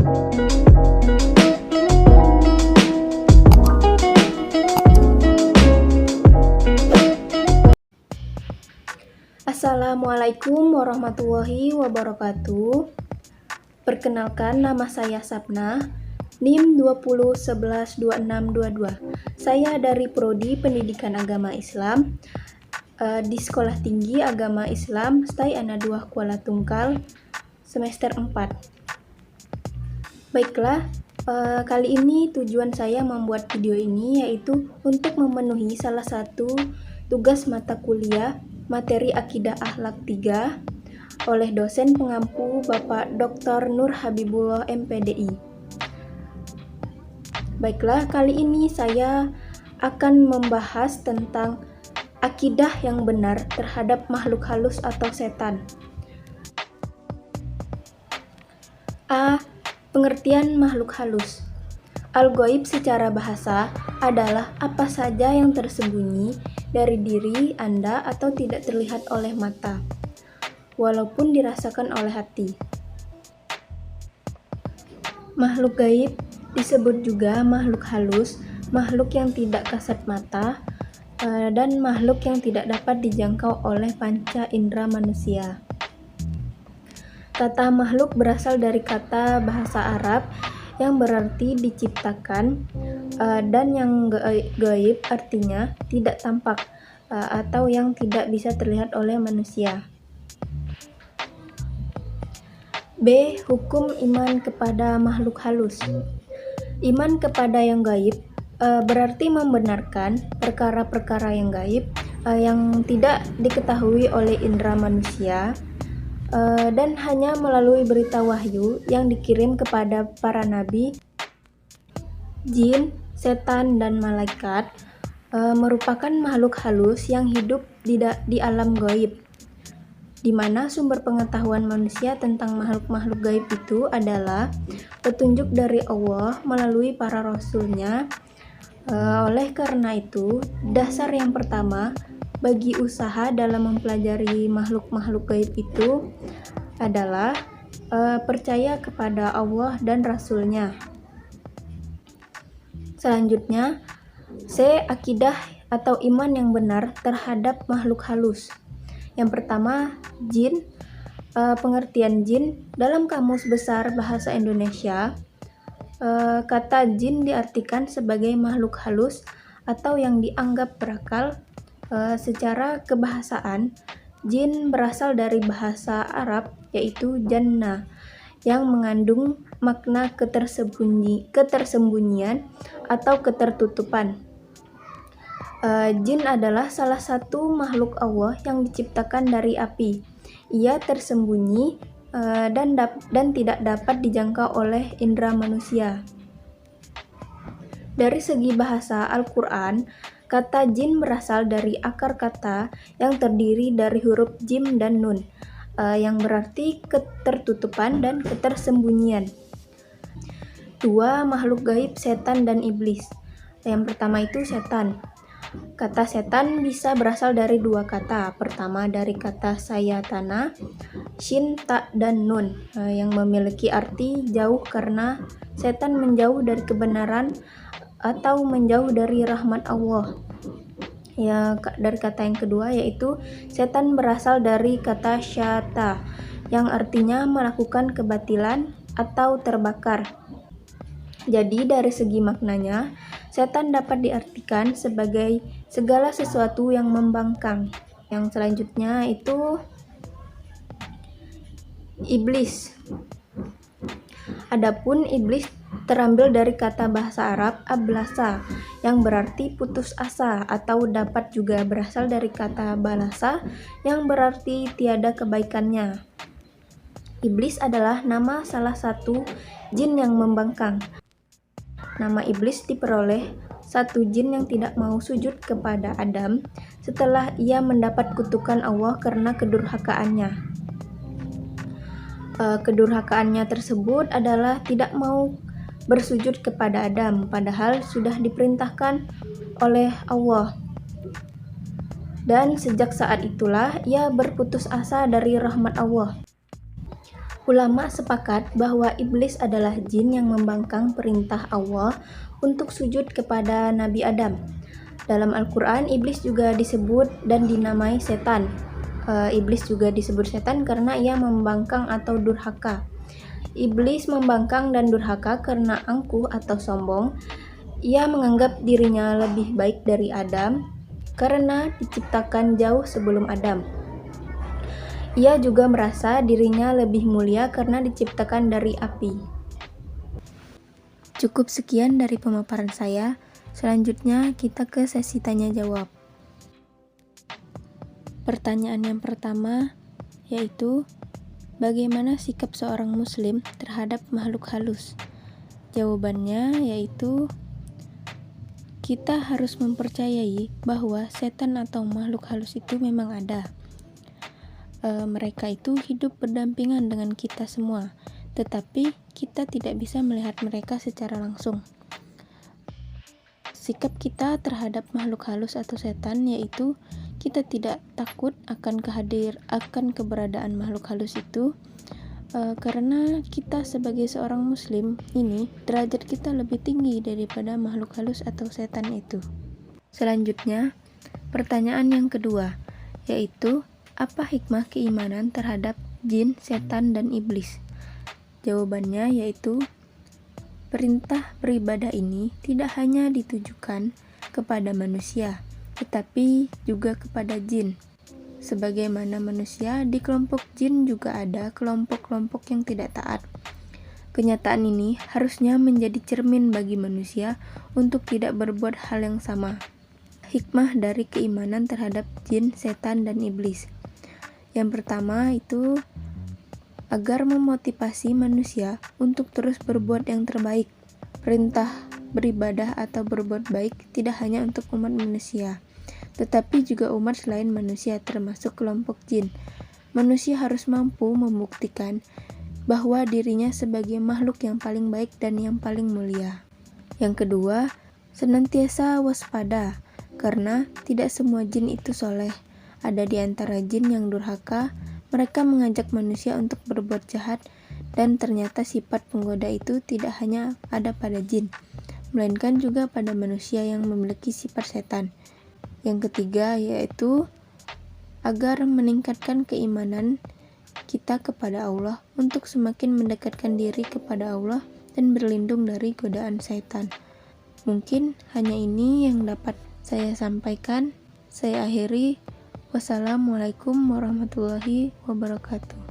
Assalamualaikum warahmatullahi wabarakatuh. Perkenalkan, nama saya Sapna, NIM 20112622. Saya dari Prodi Pendidikan Agama Islam di Sekolah Tinggi Agama Islam STAI Ana 2 Kuala Tungkal semester 4. Baiklah, kali ini tujuan saya membuat video ini yaitu untuk memenuhi salah satu tugas mata kuliah materi Akidah Akhlak 3 oleh dosen pengampu Bapak Dr. Nur Habibullah MPDI. Baiklah, kali ini saya akan membahas tentang akidah yang benar terhadap makhluk halus atau setan. A. Pengertian makhluk halus. Al-ghaib secara bahasa adalah apa saja yang tersembunyi dari diri Anda atau tidak terlihat oleh mata, walaupun dirasakan oleh hati. Makhluk gaib disebut juga makhluk halus, makhluk yang tidak kasat mata, dan makhluk yang tidak dapat dijangkau oleh panca indera manusia. Kata makhluk berasal dari kata bahasa Arab yang berarti diciptakan, dan yang gaib artinya tidak tampak atau yang tidak bisa terlihat oleh manusia. B. Hukum iman kepada makhluk halus. Iman kepada yang gaib berarti membenarkan perkara-perkara yang gaib yang tidak diketahui oleh indera manusia, dan hanya melalui berita wahyu yang dikirim kepada para nabi, jin, setan, dan malaikat, merupakan makhluk halus yang hidup di alam gaib, di mana sumber pengetahuan manusia tentang makhluk-makhluk gaib itu adalah petunjuk dari Allah melalui para rasulnya. Oleh karena itu, dasar yang pertama bagi usaha dalam mempelajari makhluk-makhluk gaib itu adalah percaya kepada Allah dan Rasul-Nya. Selanjutnya, C. Akidah atau iman yang benar terhadap makhluk halus. Yang pertama, jin. Pengertian jin dalam Kamus Besar Bahasa Indonesia, kata jin diartikan sebagai makhluk halus atau yang dianggap berakal. Secara kebahasaan, jin berasal dari bahasa Arab yaitu jannah, yang mengandung makna ketersembunyian atau ketertutupan. Jin adalah salah satu makhluk Allah yang diciptakan dari api. Ia tersembunyi dan tidak dapat dijangkau oleh indera manusia. Dari segi bahasa Al-Quran, kata jin berasal dari akar kata yang terdiri dari huruf jim dan nun, yang berarti ketertutupan dan ketersembunyian. 2. Makhluk gaib setan dan iblis. Yang pertama itu setan. Kata setan bisa berasal dari dua kata. Pertama dari kata sayatana, shin, ta, dan nun, yang memiliki arti jauh karena setan menjauh dari kebenaran atau menjauh dari rahmat Allah. Ya, dari kata yang kedua yaitu setan berasal dari kata syata, yang artinya melakukan kebatilan atau terbakar. Jadi dari segi maknanya, setan dapat diartikan sebagai segala sesuatu yang membangkang. Yang selanjutnya itu iblis. Adapun iblis terambil dari kata bahasa Arab ablasa, yang berarti putus asa, atau dapat juga berasal dari kata balasa yang berarti tiada kebaikannya. Iblis adalah nama salah satu jin yang membangkang. Nama iblis diperoleh satu jin yang tidak mau sujud kepada Adam setelah ia mendapat kutukan Allah karena kedurhakaannya. Kedurhakaannya tersebut adalah tidak mau bersujud kepada Adam, padahal sudah diperintahkan oleh Allah. Dan sejak saat itulah ia berputus asa dari rahmat Allah. Ulama sepakat bahwa iblis adalah jin yang membangkang perintah Allah untuk sujud kepada Nabi Adam. Dalam Al-Quran, iblis juga disebut dan dinamai setan. Iblis juga disebut setan karena ia membangkang atau durhaka. Iblis membangkang dan durhaka karena angkuh atau sombong. Ia menganggap dirinya lebih baik dari Adam karena diciptakan jauh sebelum Adam. Ia juga merasa dirinya lebih mulia karena diciptakan dari api. Cukup sekian dari pemaparan saya. Selanjutnya kita ke sesi tanya jawab. Pertanyaan yang pertama yaitu, bagaimana sikap seorang muslim terhadap makhluk halus? Jawabannya yaitu, kita harus mempercayai bahwa setan atau makhluk halus itu memang ada. Mereka itu hidup berdampingan dengan kita semua, tetapi kita tidak bisa melihat mereka secara langsung. Sikap kita terhadap makhluk halus atau setan yaitu kita tidak takut akan keberadaan makhluk halus itu, karena kita sebagai seorang muslim ini derajat kita lebih tinggi daripada makhluk halus atau setan itu. Selanjutnya, pertanyaan yang kedua yaitu, apa hikmah keimanan terhadap jin, setan, dan iblis? Jawabannya yaitu, perintah beribadah ini tidak hanya ditujukan kepada manusia, tetapi juga kepada jin. Sebagaimana manusia, di kelompok jin juga ada kelompok-kelompok yang tidak taat. Kenyataan ini harusnya menjadi cermin bagi manusia untuk tidak berbuat hal yang sama. Hikmah dari keimanan terhadap jin, setan, dan iblis. Yang pertama itu agar memotivasi manusia untuk terus berbuat yang terbaik. Perintah beribadah atau berbuat baik tidak hanya untuk umat manusia, tetapi juga umat selain manusia termasuk kelompok jin. Manusia harus mampu membuktikan bahwa dirinya sebagai makhluk yang paling baik dan yang paling mulia. Yang kedua, senantiasa waspada, karena tidak semua jin itu soleh. Ada di antara jin yang durhaka, mereka mengajak manusia untuk berbuat jahat, dan ternyata sifat penggoda itu tidak hanya ada pada jin, melainkan juga pada manusia yang memiliki sifat setan. Yang ketiga yaitu agar meningkatkan keimanan kita kepada Allah untuk semakin mendekatkan diri kepada Allah dan berlindung dari godaan setan. Mungkin hanya ini yang dapat saya sampaikan. Saya akhiri. Wassalamualaikum warahmatullahi wabarakatuh.